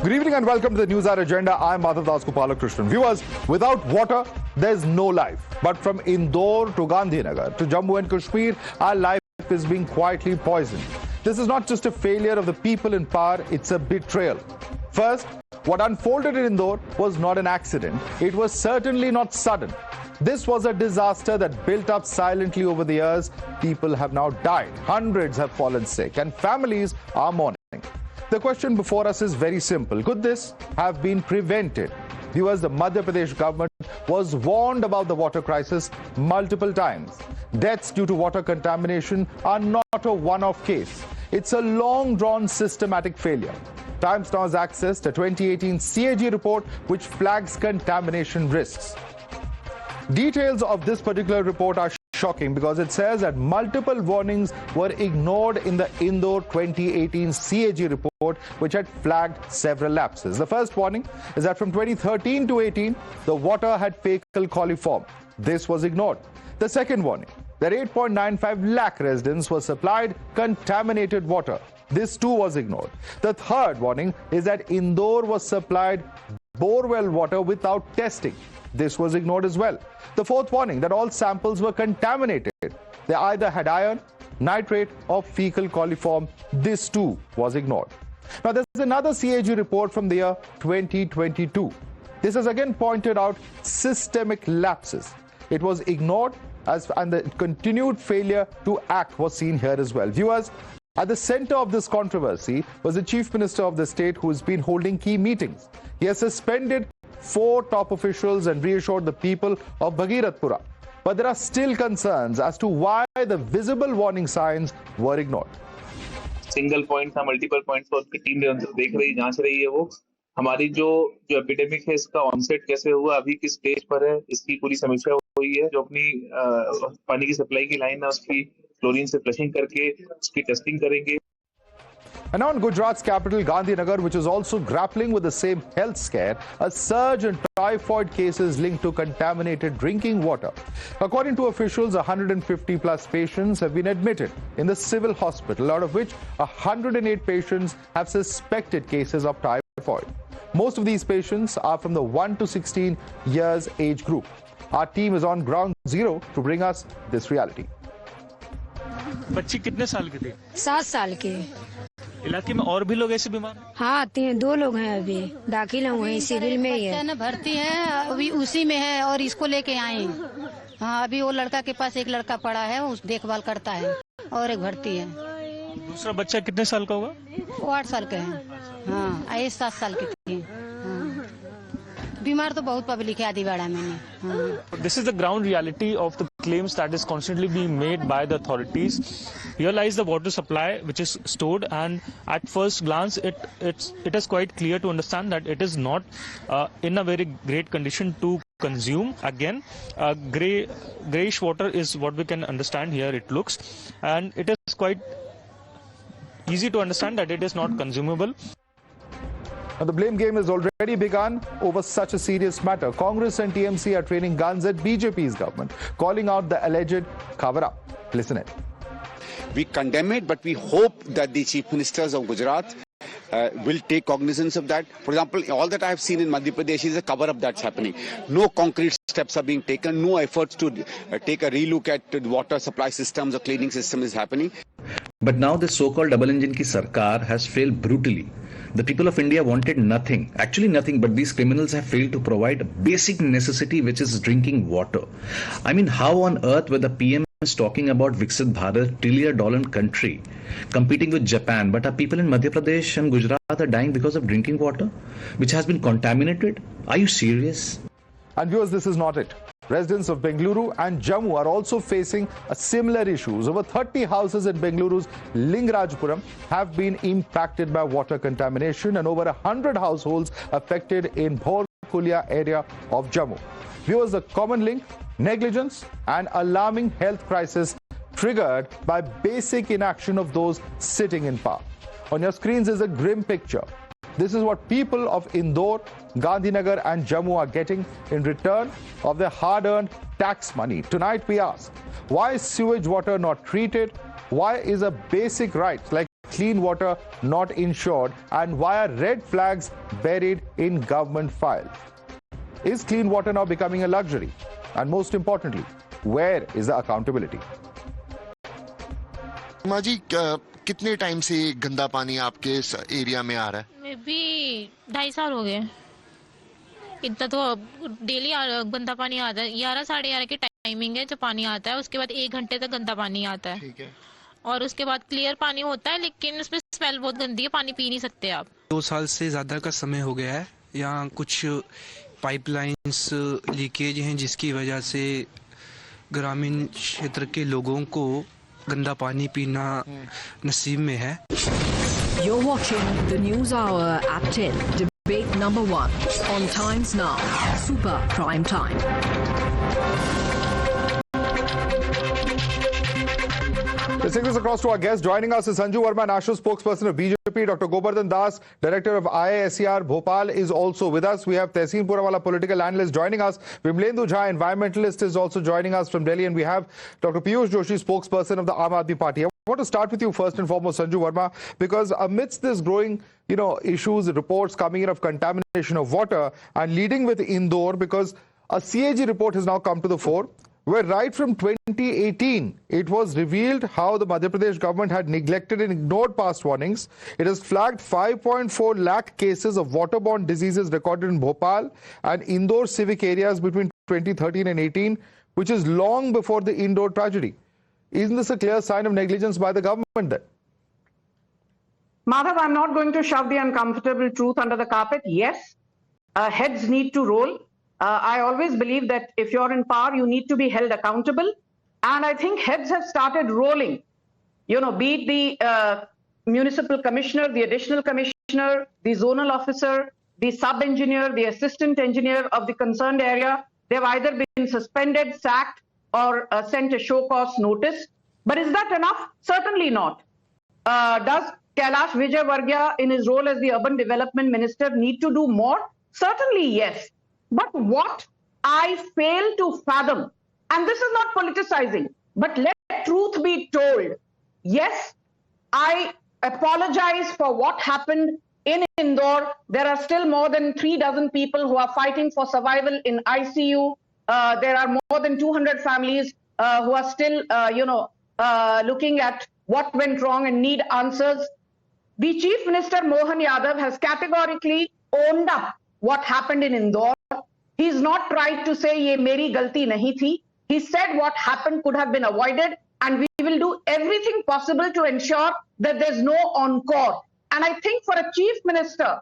Good evening and welcome to the Newshour Agenda. I'm Madhavdas G. Viewers, without water, there's no life. But from Indore to Gandhinagar to Jammu and Kashmir, our life is being quietly poisoned. This is not just a failure of the people in power, it's a betrayal. First, what unfolded in Indore was not an accident. It was certainly not sudden. This was a disaster that built up silently over the years. People have now died. Hundreds have fallen sick and families are mourning. The question before us is very simple. Could this have been prevented? Viewers, the Madhya Pradesh government was warned about the water crisis multiple times. Deaths due to water contamination are not a one-off case. It's a long-drawn systematic failure. Times now has accessed a 2018 CAG report which flags contamination risks. Details of this particular report are shocking because it says that multiple warnings were ignored in the Indore 2018 CAG report, which had flagged several lapses. The first warning is that from 2013 to 18, the water had fecal coliform. This was ignored. The second warning, that 8.95 lakh residents were supplied contaminated water. This too was ignored. The third warning is that Indore was supplied borewell water without testing. This was ignored as well. The fourth warning, that all samples were contaminated. They either had iron, nitrate or fecal coliform. This too was ignored. Now there's another CAG report from the year 2022. This has again pointed out systemic lapses. It was ignored and the continued failure to act was seen here as well. Viewers, at the center of this controversy was the Chief Minister of the state who has been holding key meetings. He has suspended 4 top officials and reassured the people of Bhagirathpura. But there are still concerns as to why the visible warning signs were ignored. Single point था, multiple points को उसकी team देख रही, जांच रही है। वो हमारी जो एपिडेमिक है, इसका ऑनसेट कैसे हुआ, अभी किस स्टेज पर है, इसकी पूरी समीक्षा हुई है। जो अपनी पानी की सप्लाई की लाइन है, उसकी क्लोरीन से फ्लशिंग करके उसकी टेस्टिंग करेंगे। And now in Gujarat's capital, Gandhinagar, which is also grappling with the same health scare, a surge in typhoid cases linked to contaminated drinking water. According to officials, 150 plus patients have been admitted in the civil hospital, out of which 108 patients have suspected cases of typhoid. Most of these patients are from the 1 to 16 years age group. Our team is on ground zero to bring us this reality. बच्ची कितने साल की थी? 7 साल की। इलाके में और भी लोग ऐसे बीमार? हाँ, आते हैं, 2 लोग हैं अभी दाखिल हैं, वहीं सिविल में ही है। भर्ती है, अभी उसी में है और इसको लेके आए हैं। हाँ, अभी वो लड़का के पास एक लड़का पड़ा है, उस देखभाल करता है और एक भर्ती है। दूसरा बच्चा कितने साल का होगा? वो 8 साल का है। हाँ, ये 7 साल की थी। बीमार तो बहुत पब्लिक है आदिवाड़ा में। This is the ground reality of the claims that is constantly being made by the authorities. Here lies the water supply which is stored, and at first glance it is quite clear to understand that it is not in a very great condition to consume. Again, grayish water is what we can understand here. It looks, and it is quite easy to understand that it is not consumable. Now, the blame game has already begun over such a serious matter. Congress and TMC are training guns at BJP's government, calling out the alleged cover-up. Listen in. We condemn it, but we hope that the chief ministers of Gujarat will take cognizance of that. For example, all that I have seen in Madhya Pradesh is a cover-up that's happening. No concrete steps are being taken. No efforts to take a relook at the water supply systems or cleaning system is happening. But now the so-called double engine ki sarkar has failed brutally. The people of India wanted nothing, actually nothing, but these criminals have failed to provide a basic necessity, which is drinking water. I mean, how on earth were the PM is talking about Viksit Bharat, trillion-dollar country, competing with Japan, but our people in Madhya Pradesh and Gujarat are dying because of drinking water, which has been contaminated? Are you serious? And viewers, this is not it. Residents of Bengaluru and Jammu are also facing a similar issues. Over 30 houses in Bengaluru's Lingarajpuram have been impacted by water contamination, and over 100 households affected in Bhorkulia area of Jammu. Viewers, the common link, negligence and alarming health crisis triggered by basic inaction of those sitting in power. On your screens is a grim picture. This is what people of Indore, Gandhinagar and Jammu are getting in return of their hard-earned tax money. Tonight we ask, why is sewage water not treated? Why is a basic right like clean water not ensured? And why are red flags buried in government files? Is clean water now becoming a luxury? And most importantly, where is the accountability? माँ जी कितने time से गंदा पानी आपके इस area में आ रहा है? मैं भी 2.5 साल हो गए। इतना तो डेली गंदा पानी आता है। 11 साढ़े 11 की टाइमिंग है जो पानी आता है, उसके बाद 1 घंटे तक गंदा पानी आता है। ठीक है। और उसके बाद क्लियर पानी होता है, लेकिन उसमें स्मेल बहुत गंदी है, पानी पी नहीं सकते आप। 2 साल से ज्यादा का समय हो गया है। यहाँ कुछ पाइपलाइंस लीकेज हैं जिसकी वजह से ग्रामीण क्षेत्र के लोगों को गंदा पानी पीना नसीब में है। You're watching the News Hour at 10. Debate number 1 on Times Now. Super Prime Time. Let's take this across to our guest. Joining us is Sanju Verma, National Spokesperson of BJP. Dr. Govardhan Das, Director of IISER Bhopal, is also with us. We have Tehseen Purawala, Political Analyst, joining us. Vimlendu Jha, Environmentalist, is also joining us from Delhi. And we have Dr. Piyush Joshi, Spokesperson of the Aam Aadmi Party. I want to start with you first and foremost, Sanju Verma, because amidst this growing, issues, reports coming in of contamination of water, and leading with Indore, because a CAG report has now come to the fore, where right from 2018, it was revealed how the Madhya Pradesh government had neglected and ignored past warnings. It has flagged 5.4 lakh cases of waterborne diseases recorded in Bhopal and Indore civic areas between 2013 and 18, which is long before the Indore tragedy. Isn't this a clear sign of negligence by the government then? Madhav, I'm not going to shove the uncomfortable truth under the carpet. Yes, heads need to roll. I always believe that if you're in power, you need to be held accountable. And I think heads have started rolling. Be it the municipal commissioner, the additional commissioner, the zonal officer, the sub-engineer, the assistant engineer of the concerned area. They've either been suspended, sacked, or sent a show cause notice. But is that enough? Certainly not. Does Kailash Vijayvargiya, in his role as the urban development minister, need to do more? Certainly, yes. But what I fail to fathom, and this is not politicizing, but let truth be told. Yes, I apologize for what happened in Indore. There are still more than 36 people who are fighting for survival in ICU. There are more than 200 families who are still, looking at what went wrong and need answers. The Chief Minister Mohan Yadav has categorically owned up what happened in Indore. He's not tried to say ye meri galti nahi thi. He said what happened could have been avoided, and we will do everything possible to ensure that there's no encore. And I think for a chief minister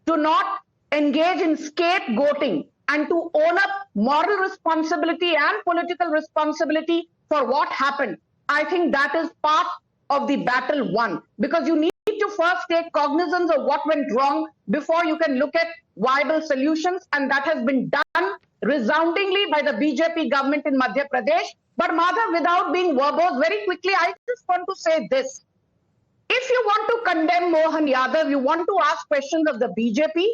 to not engage in scapegoating and to own up moral responsibility and political responsibility for what happened, I think that is part of the battle won, because you need to first take cognizance of what went wrong before you can look at viable solutions, and that has been done resoundingly by the BJP government in Madhya Pradesh. But Madhav, without being verbose, very quickly, I just want to say this. If you want to condemn Mohan Yadav, you want to ask questions of the BJP,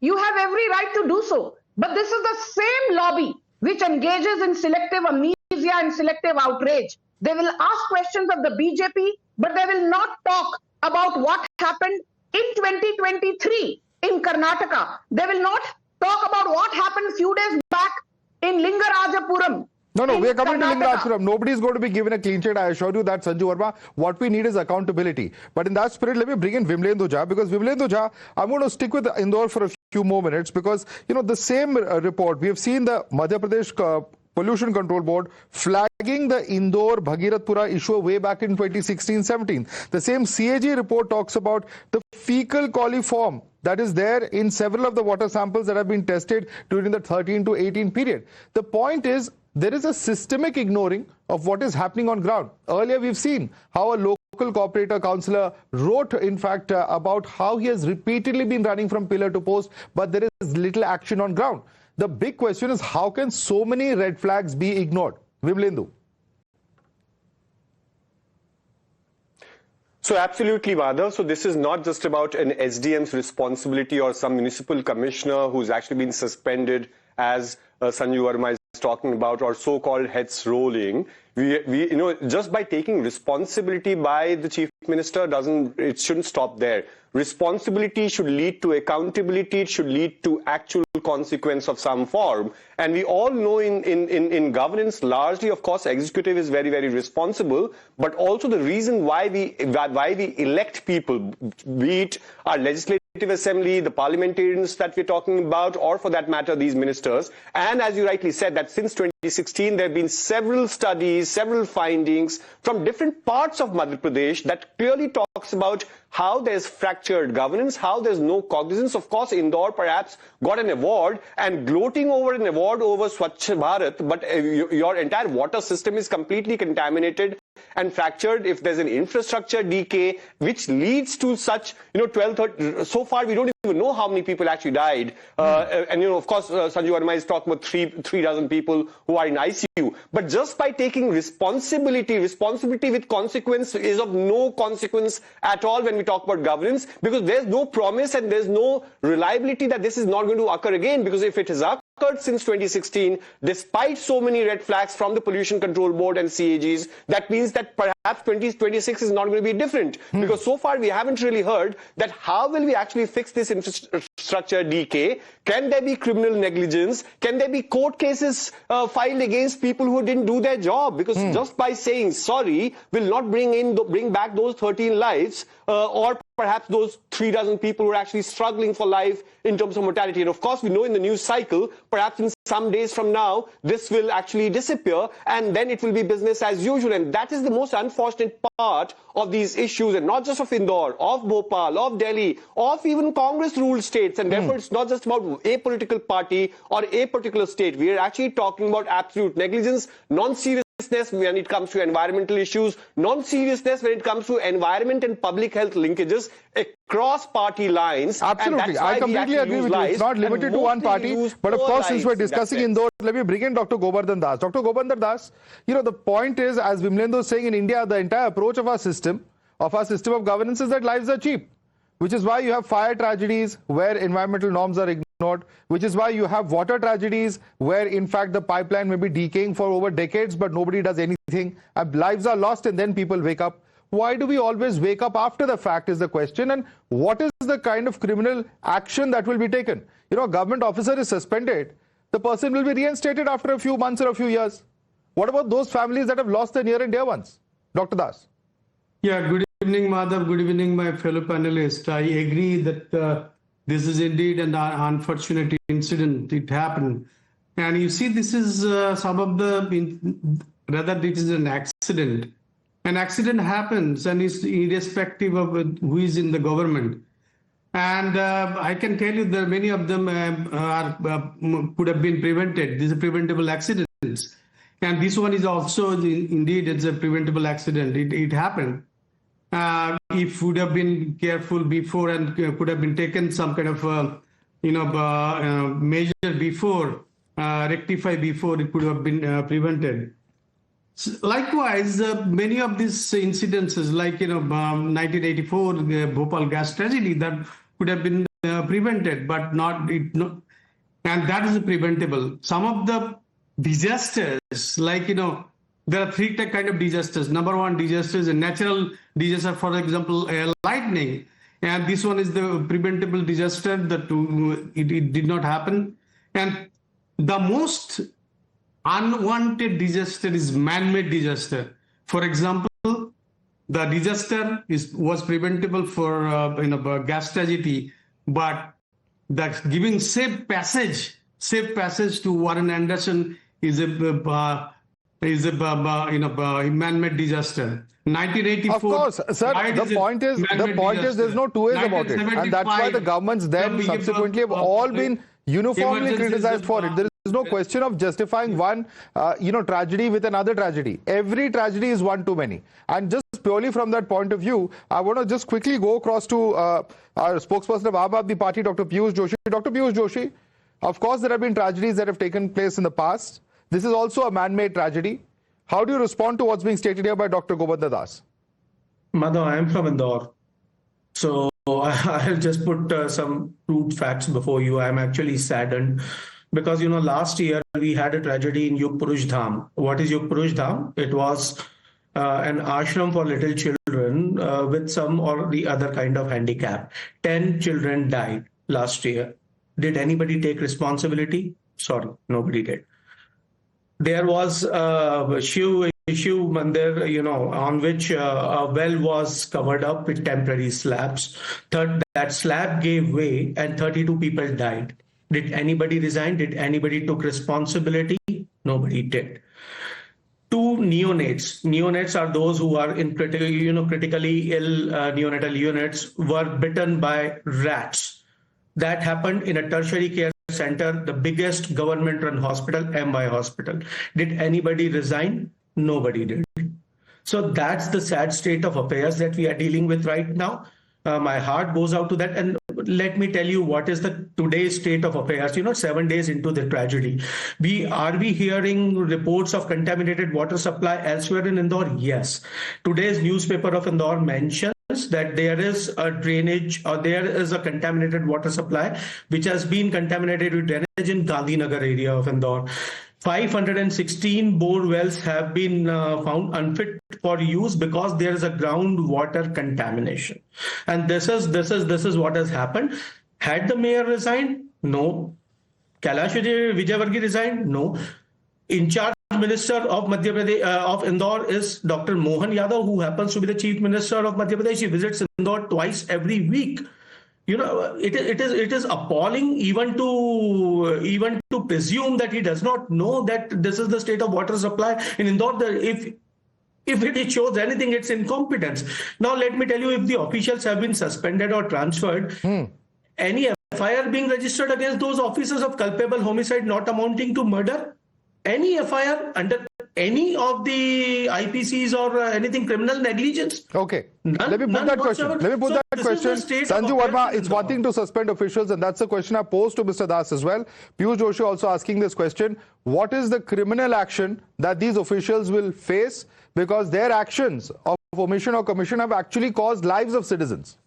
you have every right to do so. But this is the same lobby which engages in selective amnesia and selective outrage. They will ask questions of the BJP, but they will not talk about what happened in 2023 in Karnataka. They will not talk about what happened a few days back in Lingarajapuram. No, we are coming to Lingarajapuram. Nobody is going to be given a clean sheet. I assure you that, Sanju Verma. What we need is accountability. But in that spirit, let me bring in Vimlendu Jha, because Vimlendu Jha, I'm going to stick with Indore for a few more minutes, because, the same report, we have seen the Madhya Pradesh Pollution Control Board flagging the Indore Bhagiratpura issue way back in 2016-17. The same CAG report talks about the fecal coliform that is there in several of the water samples that have been tested during the 13 to 18 period. The point is, there is a systemic ignoring of what is happening on ground. Earlier, we've seen how a local cooperator councillor wrote, in fact, about how he has repeatedly been running from pillar to post, but there is little action on ground. The big question is, how can so many red flags be ignored? Vimlendu. So absolutely, Madhav. So this is not just about an SDM's responsibility or some municipal commissioner who's actually been suspended, as Sanju Verma is talking about, or so-called heads rolling. We just by taking responsibility by the chief minister it shouldn't stop there. Responsibility should lead to accountability. It should lead to actual consequence of some form. And we all know in governance, largely, of course, executive is very, very responsible. But also the reason why we elect people, be it our legislative assembly, the parliamentarians that we're talking about, or for that matter, these ministers. And as you rightly said, that since 2016, there have been several studies, several findings from different parts of Madhya Pradesh that clearly talks about how there's fractured governance, how there's no cognizance. Of course, Indore perhaps got an award, and gloating over an award over Swachh Bharat, but your entire water system is completely contaminated and fractured. If there's an infrastructure decay, which leads to such, 12, so far we don't even know how many people actually died. And, of course, Sanju Verma is talking about three dozen people who are in ICU. But just by taking responsibility with consequence is of no consequence at all when we talk about governance, because there's no promise and there's no reliability that this is not going to occur again, because if it has occurred since 2016, despite so many red flags from the Pollution Control Board and CAGs, that means that perhaps 2026 is not going to be different. Because so far we haven't really heard that how will we actually fix this infrastructure decay? Can there be criminal negligence? Can there be court cases filed against people who didn't do their job? Because just by saying sorry will not bring back those 13 lives or perhaps those 3 dozen people who are actually struggling for life in terms of mortality. And of course, we know in the news cycle, perhaps in some days from now, this will actually disappear and then it will be business as usual. And that is the most unfortunate part of these issues, and not just of Indore, of Bhopal, of Delhi, of even Congress-ruled states. And therefore, it's not just about a political party or a particular state. We are actually talking about absolute negligence, non-seriousness when it comes to environmental issues, non-seriousness when it comes to environment and public health linkages across party lines. Absolutely. I completely agree with you. It's not limited to one party. But of course, since we're discussing Indore, let me bring in Dr. Govardhan Das. Dr. Govardhan Das, the point is, as Vimlendra was saying, in India, the entire approach of our system of governance is that lives are cheap, which is why you have fire tragedies where environmental norms are ignored, which is why you have water tragedies where in fact the pipeline may be decaying for over decades but nobody does anything, and lives are lost, and then people wake up. Why do we always wake up after the fact is the question, and what is the kind of criminal action that will be taken? A government officer is suspended, the person will be reinstated after a few months or a few years. What about those families that have lost their near and dear ones? Dr. Das. Yeah, good evening, Madhav. Good evening, my fellow panelists. I agree that this is indeed an unfortunate incident. It happened. And you see, this is rather it is an accident. An accident happens and is irrespective of who is in the government. And I can tell you that many of them could have been prevented. These are preventable accidents. And this one is also, indeed, it's a preventable accident. It happened. If would have been careful before and could have been taken some kind of, measure before, rectify before, it could have been prevented. Likewise, many of these incidences, like 1984 Bhopal gas tragedy, that could have been prevented, but and that is preventable. Some of the disasters, like there are three kind of disasters. Number one, disasters, a natural disaster, for example, lightning, and this one is the preventable disaster that it did not happen. And the most unwanted disaster is man-made disaster. For example, the disaster was preventable for gas tragedy, but that giving safe passage to Warren Anderson is a man-made disaster. 1984. Of course, sir. The point is, there's no two ways about it, and that's why the governments then subsequently have all been uniformly criticized for it. There is no question of justifying one, tragedy with another tragedy. Every tragedy is one too many. And just purely from that point of view, I want to just quickly go across to our spokesperson of Aam Aadmi Party, Dr. Piyush Joshi. Dr. Piyush Joshi, of course, there have been tragedies that have taken place in the past. This is also a man-made tragedy. How do you respond to what's being stated here by Dr. Govardhan Das? Madhav, I am from Indore. So I'll just put some crude facts before you. I'm actually saddened because last year we had a tragedy in Yugpurush Dham. What is Yugpurush Dham? It was an ashram for little children with some or the other kind of handicap. 10 children died last year. Did anybody take responsibility? Sorry, nobody did. There was Shiv Mandir, on which a well was covered up with temporary slabs. That slab gave way and 32 people died. Did anybody resign? Did anybody took responsibility? Nobody did. 2 neonates. Neonates are those who are in critically ill neonatal units, were bitten by rats. That happened in a tertiary care center, the biggest government-run hospital, MY Hospital. Did anybody resign? Nobody did. So that's the sad state of affairs that we are dealing with right now. My heart goes out to that. And let me tell you what is the today's state of affairs, 7 days into the tragedy. Are we hearing reports of contaminated water supply elsewhere in Indore? Yes. Today's newspaper of Indore mentions that there is a drainage or there is a contaminated water supply which has been contaminated with drainage in Gandhinagar area of Indore. 516 bore wells have been found unfit for use because there is a groundwater contamination. And this is what has happened. Had the mayor resigned? No. Kailash Vijayvargiya resigned? No. In charge Minister of Madhya Pradesh of Indore is Dr. Mohan Yadav, who happens to be the Chief Minister of Madhya Pradesh. He visits Indore twice every week. It is appalling even to presume that he does not know that this is the state of water supply in Indore. If it shows anything, it's incompetence. Now let me tell you, if the officials have been suspended or transferred, any FIR being registered against those officers of culpable homicide not amounting to murder, any FIR under any of the IPCs or anything, criminal negligence? Okay. Let me put that question. Sanju Verma, it's one thing to suspend officials, and that's the question I posed to Mr. Das as well. Piyush Joshi also asking this question. What is the criminal action that these officials will face because their actions of omission or commission have actually caused lives of citizens?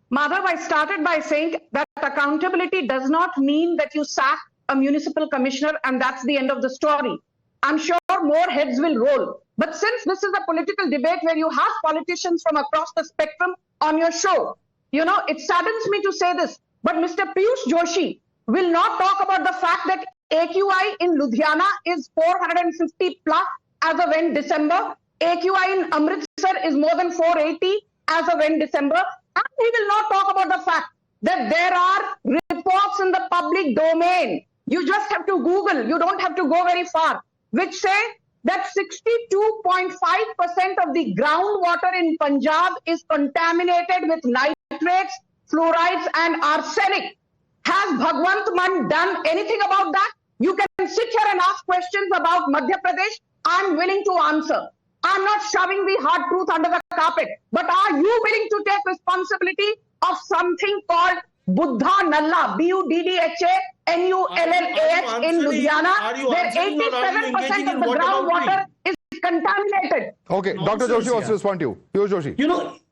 Madhav, I started by saying that accountability does not mean that you sack a municipal commissioner and that's the end of the story. I'm sure more heads will roll. But since this is a political debate where you have politicians from across the spectrum on your show, it saddens me to say this, but Mr. Piyush Joshi will not talk about the fact that AQI in Ludhiana is 450 plus as of end December. AQI in Amritsar is more than 480 as of end December. And he will not talk about the fact that there are reports in the public domain. You just have to Google, you don't have to go very far, which say that 62.5% of the groundwater in Punjab is contaminated with nitrates, fluorides and arsenic. Has Bhagwant Mann done anything about that? You can sit here and ask questions about Madhya Pradesh. I'm willing to answer. I'm not shoving the hard truth under the carpet. But are you willing to take responsibility of something called Buddha Nalla, BUDDHA-NULLAH in Ludhiana, where 87% of the groundwater is contaminated? Okay, Dr. Joshi wants to respond to you. Piyush Joshi.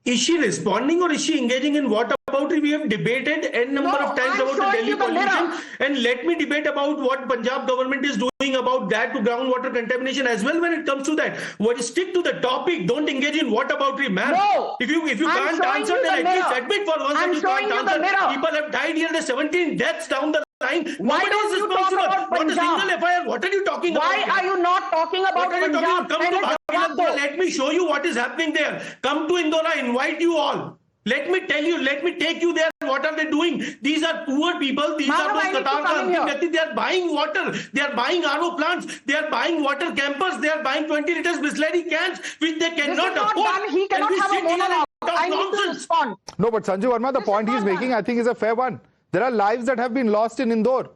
Is she responding or is she engaging in what about it? We have debated n number of times about the Delhi pollution, and let me debate about what Punjab government is doing about that to groundwater contamination as well when it comes to that. Stick to the topic, don't engage in what about it, ma'am. No, if you can't answer, then at least admit for once that you can't answer. People have died here, there's 17 deaths down the line. Why don't you talk about Not a Punjab? single FIR. What are you talking Why about? are you not talking about What are you Punjab? talking about? Come to Bhagirathpur. Let me show you what is happening there. Come to Indore. I invite you all. Let me tell you, let me take you there. What are they doing? These are poor people. These are those Qatar. They are buying water. They are buying RO plants. They are buying water campers. They are buying 20 liters Bisleri cans, which they cannot afford. He cannot have a monologue. I need to respond. No, but Sanju Verma, the point he's making, I think, is a fair one. There are lives that have been lost in Indore.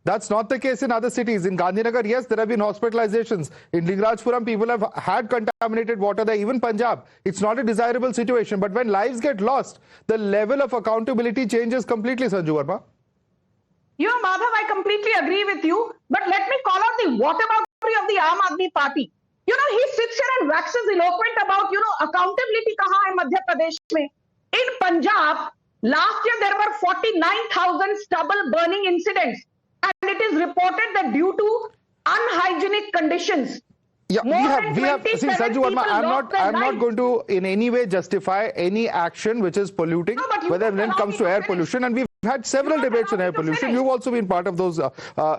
That's not the case in other cities. In Gandhinagar, yes, there have been hospitalizations. In Lingrajpuram, people have had contaminated water there, even Punjab. It's not a desirable situation. But when lives get lost, the level of accountability changes completely, Sanju Verma. Madhav, I completely agree with you. But let me call out the whataboutery of the Aam Aadmi Party. He sits here and waxes eloquent about, accountability kahan hai Madhya Pradesh mein. In Punjab, last year there were 49,000 stubble burning incidents. it is reported that due to unhygienic conditions, yeah, we have. See, Sanju Verma, I'm not going to in any way justify any action which is polluting, whether when it comes to air pollution, and we've had several debates on air pollution. You've also been part of those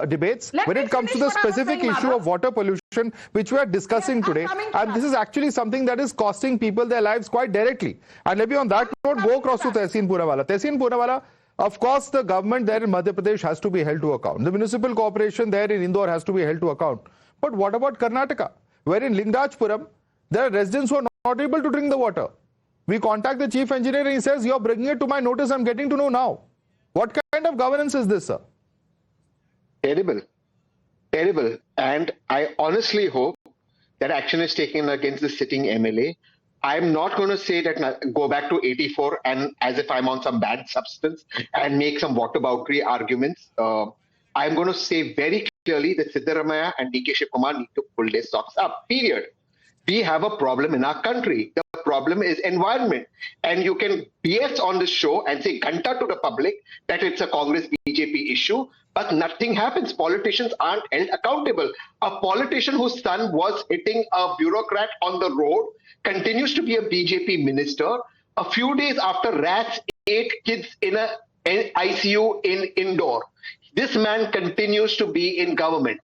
debates. When it comes to the specific issue of water pollution, which we are discussing today, and this is actually something that is costing people their lives quite directly. And maybe on that note, go across to Tehseen Poonawalla. Tehseen Poonawalla, of course, the government there in Madhya Pradesh has to be held to account. The municipal corporation there in Indore has to be held to account. But what about Karnataka, where in Lingarajpuram, there are residents who are not able to drink the water? We contact the chief engineer and he says, you're bringing it to my notice, I'm getting to know now. What kind of governance is this, sir? Terrible. Terrible. And I honestly hope that action is taken against the sitting MLA. I'm not going to say that go back to 84 and as if I'm on some bad substance and make some water boundary arguments. I'm going to say very clearly that Siddaramaiah and D.K. Shivkumar need to pull their socks up, period. We have a problem in our country. The problem is environment. And you can BS on this show and say Ghanta to the public that it's a Congress-BJP issue, but nothing happens. Politicians aren't held accountable. A politician whose son was hitting a bureaucrat on the road continues to be a BJP minister. A few days after rats ate kids in an ICU in Indore. This man continues to be in government.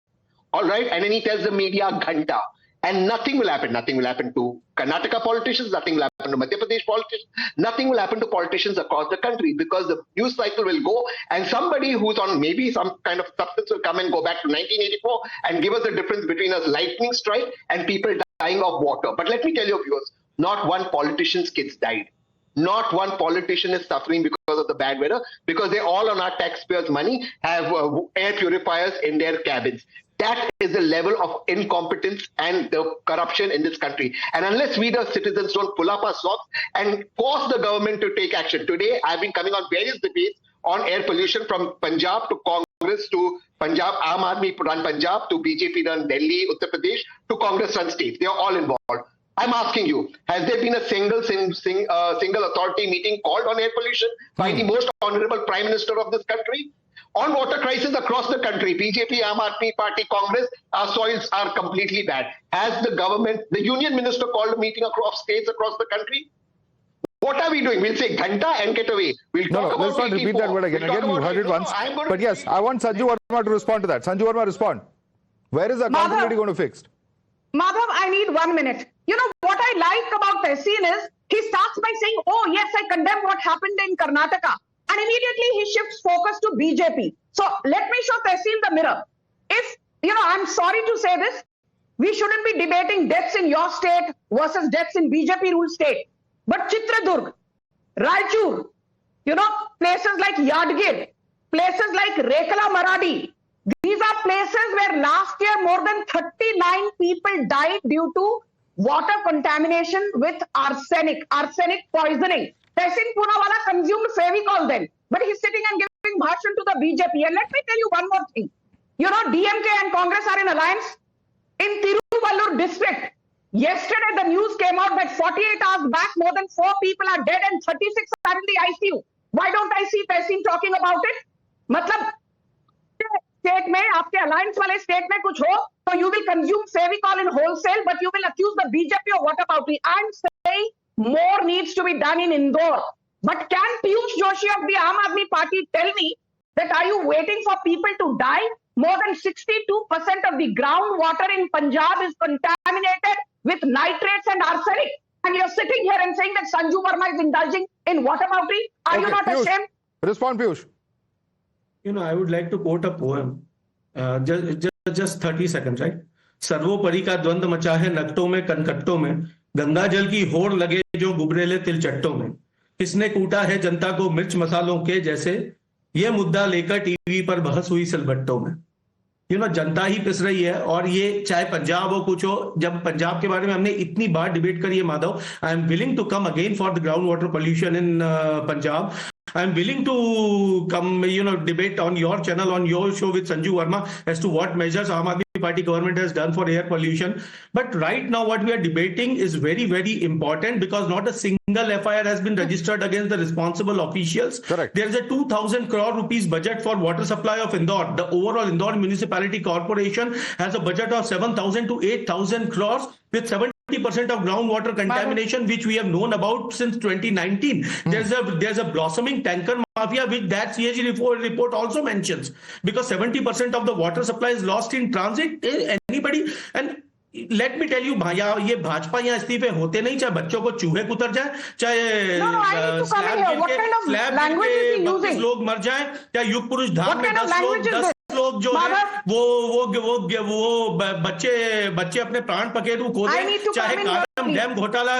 All right. And then he tells the media Ghanta. And nothing will happen. Nothing will happen to Karnataka politicians. Nothing will happen to Madhya Pradesh politicians. Nothing will happen to politicians across the country because the news cycle will go and somebody who's on maybe some kind of substance will come and go back to 1984 and give us the difference between a lightning strike and people dying of water. But let me tell you, viewers, not one politician's kids died. Not one politician is suffering because of the bad weather because they all on our taxpayers' money have air purifiers in their cabins. That is the level of incompetence and the corruption in this country. And unless we the citizens don't pull up our socks and force the government to take action. Today, I've been coming on various debates on air pollution from Punjab to Congress to Punjab, Aam Aadmi run Punjab to BJP run Delhi, Uttar Pradesh to Congress run states. They are all involved. I'm asking you, has there been a single authority meeting called on air pollution by the most honorable Prime Minister of this country? On water crisis across the country, BJP, Aam Aadmi Party, Congress, our soils are completely bad. Has the government, the union minister called a meeting across states across the country? What are we doing? We'll say Ghanta and get away. We'll talk about let's not repeat that word again. Again, you heard it once. But yes, I want Sanju Verma to respond to that. Sanju Verma, respond. Where is accountability going to be fixed? Madhav, I need 1 minute. You know, what I like about Tehseen is he starts by saying, oh, yes, I condemn what happened in Karnataka. And immediately he shifts focus to BJP. So let me show Tehseen the mirror. If, you know, I'm sorry to say this, we shouldn't be debating deaths in your state versus deaths in BJP-ruled state. But Chitradurg, Raichur, you know, places like Yadgir, places like Rekala Maradi, these are places where last year more than 39 people died due to water contamination with arsenic poisoning. Tehseen Poonawalla consumed Fevicol then, but he's sitting and giving bhashan to the BJP. And let me tell you one more thing. You know, DMK and Congress are in alliance. In Tiruvallur district, yesterday the news came out that 48 hours back, more than 4 people are dead and 36 are in the ICU. Why don't I see Tehseen talking about it? Matlab, state mein, aapke alliance wale state mein kuch ho, so you will consume Fevicol in wholesale, but you will accuse the BJP of water boundary. I'm saying more needs to be done in Indore. But can Piyush Joshi of the Aam Aadmi Party tell me that are you waiting for people to die? More than 62% of the groundwater in Punjab is contaminated with nitrates and arsenic. And you're sitting here and saying that Sanju Verma is indulging in water boundary. Are you not Piyush, ashamed? Respond, Piyush. You know, I would like to quote a poem. Just 30 seconds, right? सर्वोपरि का द्वंद मचा है नकटों में कनकट्टों में गंगा जल की होड़ लगे जो गुबरेले तिलचट्टों में किसने कूटा है जनता को मिर्च मसालों के जैसे ये मुद्दा लेकर टीवी पर बहस हुई सिलबट्टों में जनता ही पिस रही है और ये चाहे पंजाब हो कुछ हो जब पंजाब के बारे में हमने इतनी बार डिबेट करी है Madhav I am willing to come again for the ground water pollution in Punjab I am willing to come, debate on your channel, on your show with Sanju Verma as to what measures Aam Aadmi Party government has done for air pollution. But right now what we are debating is very, very important because not a single F.I.R has been registered against the responsible officials. Correct. There is a 2,000 crore rupees budget for water supply of Indore. The overall Indore Municipality Corporation has a budget of 7,000 to 8,000 crores with 70% of groundwater contamination, which we have known about since 2019. There's a blossoming tanker mafia, which that CAG report also mentions, because 70% of the water supply is lost in transit. Anybody, and let me tell you, ये भाजपा यहाँ इस्तीफे होते नहीं, चाहे बच्चों को चूहे कुतर जाए, चाहे स्लैब गिर के 32 लोग मर जाए, चाहे युग पुरुष धाम में 10 लोग जो है वो बच्चे अपने प्राण पखेरु खो दें, चाहे कालम डैम घोटाला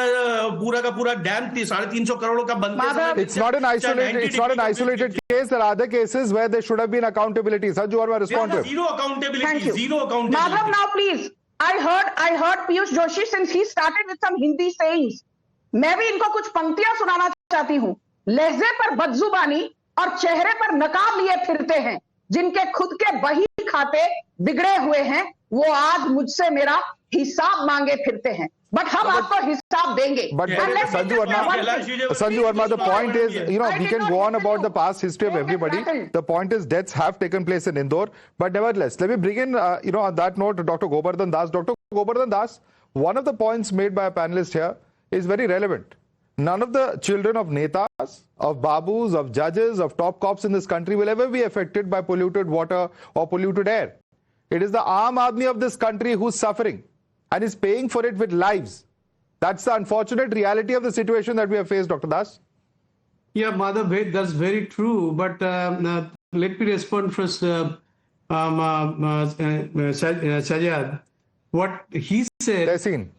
पूरा का पूरा डैम 350 करोड़ का बनते. It's not an isolated case. There are other cases where there should have been accountability. Sanju Verma, respond to him. Zero accountability. Zero accountability. Madhav, now please. I heard Piyush Joshi, since he started with some Hindi sayings. मैं भी इनको कुछ पंक्तियां सुनाना चाहती हूँ. लहजे पर बदजुबानी और चेहरे पर नकाब लिए फिरते हैं, जिनके खुद के बही खाते बिगड़े हुए हैं, वो आज मुझसे मेरा हिसाब मांगे फिरते हैं. But हम आपको हिसाब देंगे. But Sanju Verma, the point is, we can go on about the past history of everybody. The point is, deaths have taken place in Indore. But nevertheless, let me bring in, on that note, Dr. Govardhan Das. Dr. Govardhan Das, one of the points made by a panelist here is very relevant. None of the children of netas, of babus, of judges, of top cops in this country will ever be affected by polluted water or polluted air. It is the Aam Aadmi of this country who's suffering and is paying for it with lives. That's the unfortunate reality of the situation that we have faced, Dr. Das. Yeah, Madhav, that's very true. But let me respond first, Sajjad. What he said, Tehseen.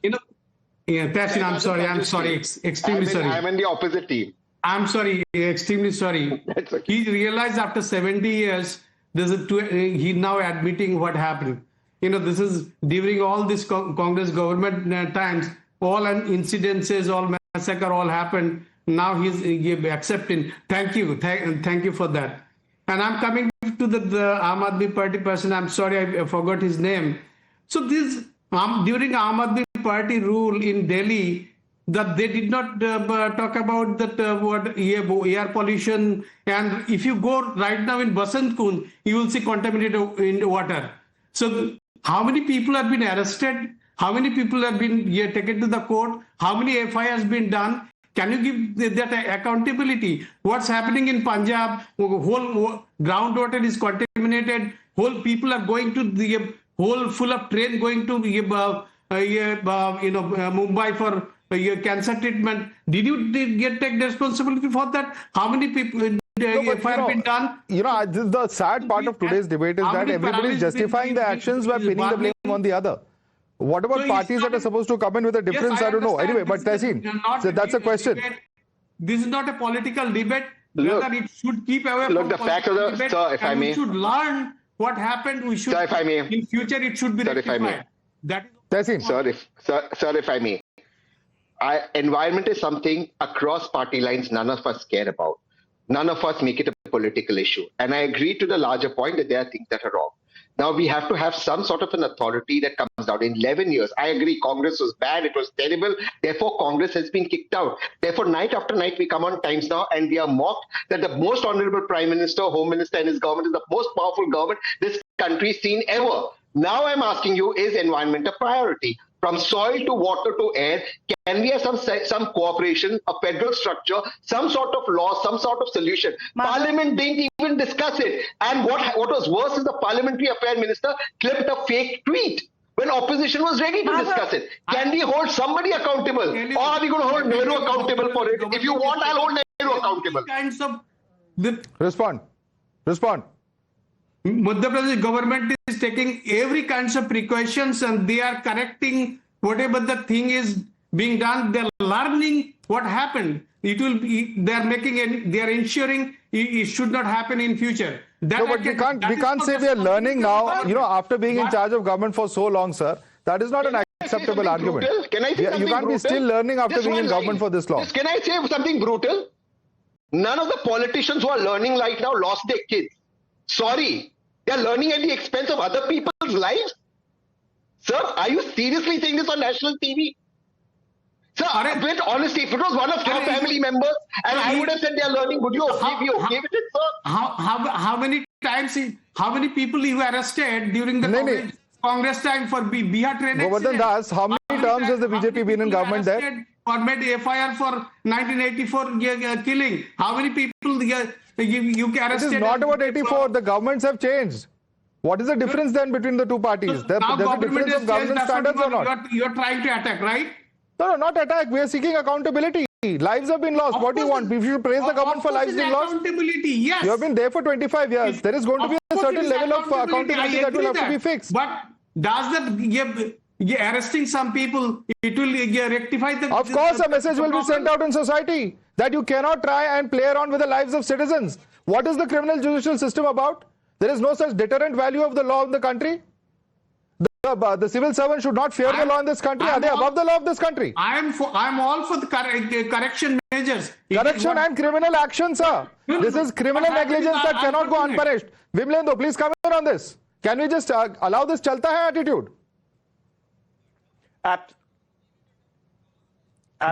Tehseen, I'm sorry, extremely sorry. I'm in the opposite team. I'm sorry, extremely sorry. Okay. He realized after 70 years, he's now admitting what happened. This is during all this Congress government times, all incidences, all massacre, all happened. Now he's accepting. Thank you for that. And I'm coming to the Aam Aadmi Party person. I'm sorry, I forgot his name. So this during Aam Aadmi Party rule in Delhi, that they did not talk about that air pollution. And if you go right now in Basant Kund, you will see contaminated in water. So how many people have been arrested? How many people have been taken to the court? How many FI has been done? Can you give that accountability? What's happening in Punjab? Whole groundwater is contaminated. Whole people are going to the whole full of train going to Mumbai for cancer treatment. Did you take responsibility for that? How many people? Been done? The sad part of today's debate is that everybody is justifying the actions by pinning the blame on the other. What about parties that are supposed to come in with a difference? I don't know. Anyway, but Tehseen, so that's a question. This is not a political debate. Whether it should keep away from the fact of the debate, sir, if I may, we should learn what happened. We should, sir, if I may, in future, it should be sir, rectified. That is Tehseen. Sir, if I may, environment is something across party lines none of us care about. None of us make it a political issue. And I agree to the larger point that there are things that are wrong. Now we have to have some sort of an authority that comes down. In 11 years, I agree, Congress was bad, it was terrible. Therefore, Congress has been kicked out. Therefore, night after night, we come on Times Now and we are mocked that the most honorable Prime Minister, Home Minister and his government is the most powerful government this country's seen ever. Now I'm asking you, is environment a priority? From soil to water to air, can we have some cooperation, a federal structure, some sort of law, some sort of solution? Parliament didn't even discuss it. And what was worse is the Parliamentary Affairs Minister clipped a fake tweet when opposition was ready to discuss it. Can we hold somebody accountable? Or are we going to hold Nehru accountable for it? If you want, I'll hold Nehru accountable. Respond. Madhya Pradesh government is taking every kinds of precautions and they are correcting whatever the thing is being done. They are learning what happened. They are ensuring it should not happen in future. But we can't say we are learning now, after being in charge of government for so long, sir. That is not an acceptable argument. Can I say something you can't brutal? be still learning after being in government for this long. Can I say something brutal? None of the politicians who are learning right now lost their kids. Sorry. They are learning at the expense of other people's lives. Sir, are you seriously saying this on national TV? Sir, with honesty, if it was one of your family members and I would have said they are learning, would you be okay with it, sir? How many times, how many people you arrested during the Congress time for Bihar train accident? Govardhan Das, how many terms has the BJP been in government there? Or made F.I.R. for 1984 killing? How many people you arrested? It is not about 84. The governments have changed. What is the difference then between the two parties? There's a difference of governance standards or not? You are trying to attack, right? No, not attack. We are seeking accountability. Lives have been lost. What do you want? We should praise the government for lives being lost. Accountability, yes. You have been there for 25 years. There is going to be a certain level of accountability that will have to be fixed. But does that arresting some people, it will rectify the... Of course, a message will be sent out in society that you cannot try and play around with the lives of citizens. What is the criminal judicial system about? There is no such deterrent value of the law in the country. The civil servant should not fear the law in this country. Are they above the law of this country? I'm all for the correction measures. Correction and criminal action, sir. This is criminal negligence that cannot go unpunished. Vimlendo, please come in on this. Can we just allow this chalta hai attitude? Absolutely.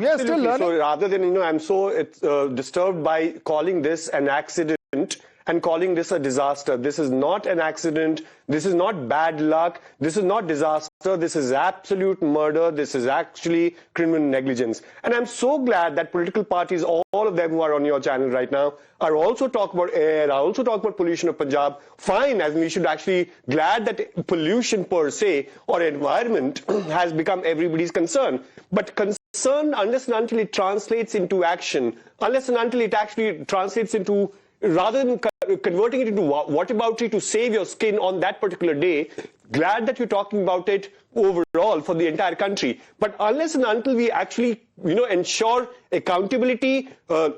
We are still learning. So rather than, I'm so disturbed by calling this an accident and calling this a disaster. This is not an accident. This is not bad luck. This is not disaster. This is absolute murder. This is actually criminal negligence. And I'm so glad that political parties, all of them who are on your channel right now, are also talking about air, are also talking about pollution of Punjab. Fine, as we should actually glad that pollution per se or environment has become everybody's concern. But concern, unless and until it translates into action, unless and until it actually translates into, rather than converting it into whataboutery to save your skin on that particular day, glad that you're talking about it overall for the entire country. But unless and until we actually, ensure accountability,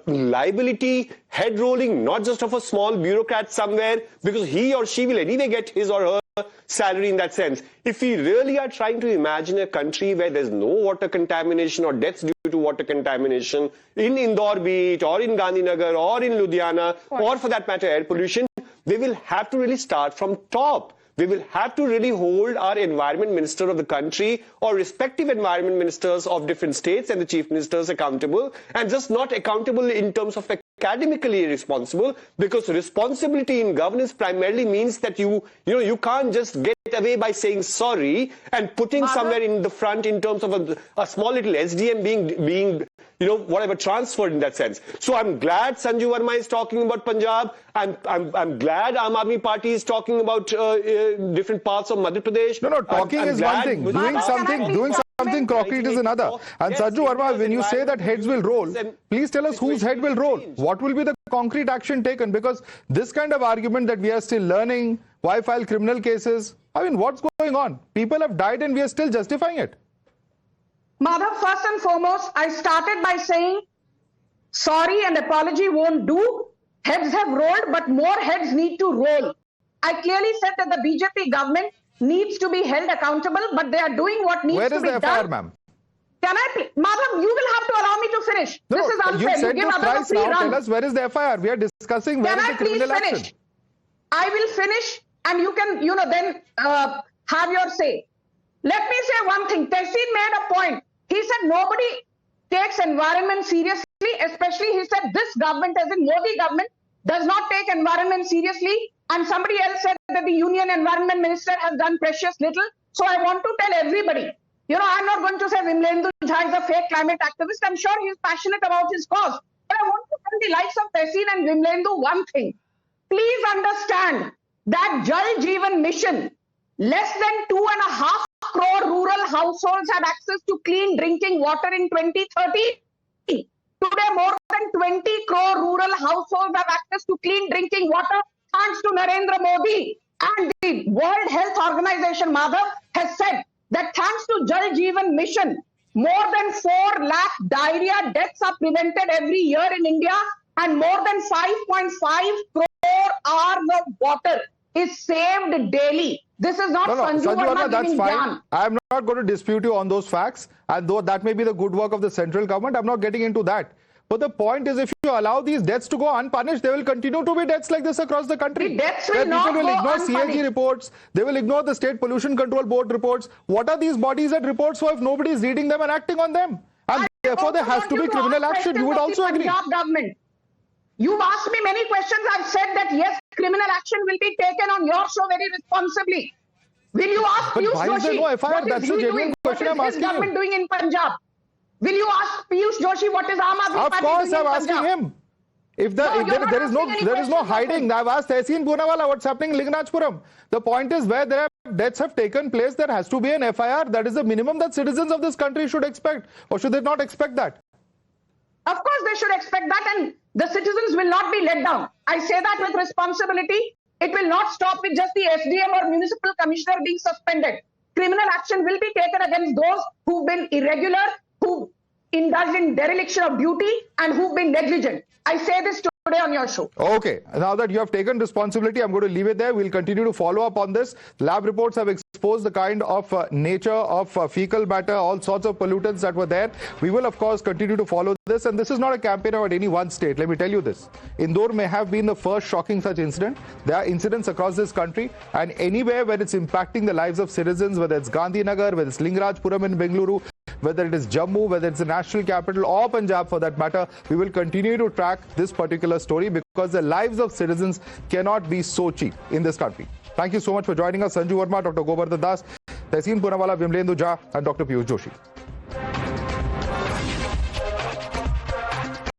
liability, head rolling, not just of a small bureaucrat somewhere, because he or she will anyway get his or her salary in that sense. If we really are trying to imagine a country where there's no water contamination or deaths due to water contamination in Indore be it, or in Gandhinagar, or in Ludhiana, or for that matter air pollution, we will have to really start from top. We will have to really hold our environment minister of the country or respective environment ministers of different states and the chief ministers accountable, and just not accountable in terms of academically responsible, because responsibility in governance primarily means that you can't just get away by saying sorry and putting somewhere in the front in terms of a small little SDM being whatever transferred in that sense. So I'm glad Sanju Verma is talking about Punjab. I'm glad Aam Aadmi Party is talking about different parts of Madhya Pradesh. No, talking is one thing. Doing something concrete is another. And Sanju Verma, when you say that heads will roll, please tell us whose head will roll. What will be the concrete action taken? Because this kind of argument that we are still learning, why file criminal cases? I mean, what's going on? People have died and we are still justifying it. Madhav, first and foremost, I started by saying sorry and apology won't do. Heads have rolled, but more heads need to roll. I clearly said that the BJP government needs to be held accountable, but they are doing what needs to be done. Where is the FIR, ma'am? Can I, Madhav, you will have to allow me to finish. No, this is unfair. You said give this others a free now. run. Tell us where is the FIR? We are discussing where is the criminal action. Finish? I will finish and you can, then have your say. Let me say one thing. Tehseen made a point. He said nobody takes environment seriously, especially he said this government, as in Modi government, does not take environment seriously. And somebody else said that the Union Environment Minister has done precious little. So I want to tell everybody, I'm not going to say Vimlendu Jha is a fake climate activist. I'm sure he's passionate about his cause. But I want to tell the likes of Tehseen and Vimlendu one thing. Please understand that Jal Jeevan Mission, less than 2.5 crore rural households had access to clean drinking water in 2030. Today, more than 20 crore rural households have access to clean drinking water thanks to Narendra Modi. And the World Health Organization, Madhav, has said that thanks to Jal Jeevan Mission, more than 4 lakh diarrhea deaths are prevented every year in India, and more than 5.5 crore hours of water is saved daily. This is not Sanju Verma that's giving fine. Gyan. I'm not going to dispute you on those facts, and though that may be the good work of the central government, I'm not getting into that. But the point is, if you allow these deaths to go unpunished, there will continue to be deaths like this across the country. The deaths will not people will go ignore unpunished. CAG reports. They will ignore the State Pollution Control Board reports. What are these bodies and reports for if nobody is reading them and acting on them? And therefore, there has to be criminal action. You would also agree. Punjab government. You've asked me many questions. I've said that yes, criminal action will be taken on your show very responsibly. Will you ask But Piyush why is there Joshi? no FIR? What is That's he the genuine doing? question What I'm is his asking government you. doing in Punjab? Will you ask Piyush Joshi what is Aam Aadmi Of Party course, doing I'm in asking Punjab? him. If No, you're not there is asking any no questions, hiding. I've asked Tehseen Poonawala what's happening in Linganajpuram. The point is, where there are deaths have taken place, there has to be an FIR. That is the minimum that citizens of this country should expect. Or should they not expect that? Of course, they should expect that, and the citizens will not be let down. I say that with responsibility. It will not stop with just the SDM or municipal commissioner being suspended. Criminal action will be taken against those who've been irregular, who indulged in dereliction of duty, and who've been negligent. I say this today on your show. Okay. Now that you have taken responsibility, I'm going to leave it there. We'll continue to follow up on this. Lab reports have exposed the kind of nature of fecal matter, all sorts of pollutants that were there. We will, of course, continue to follow this. And this is not a campaign about any one state. Let me tell you this. Indore may have been the first shocking such incident. There are incidents across this country, and anywhere where it's impacting the lives of citizens, whether it's Gandhinagar, whether it's Lingarajpuram in Bengaluru, whether it is Jammu, whether it's the national capital or Punjab for that matter, we will continue to track this particular story because the lives of citizens cannot be so cheap in this country. Thank you so much for joining us. Sanju Verma, Dr. Govardhan Das, Tehseen Poonawala, Vimlendu Jha and Dr. Piyush Joshi.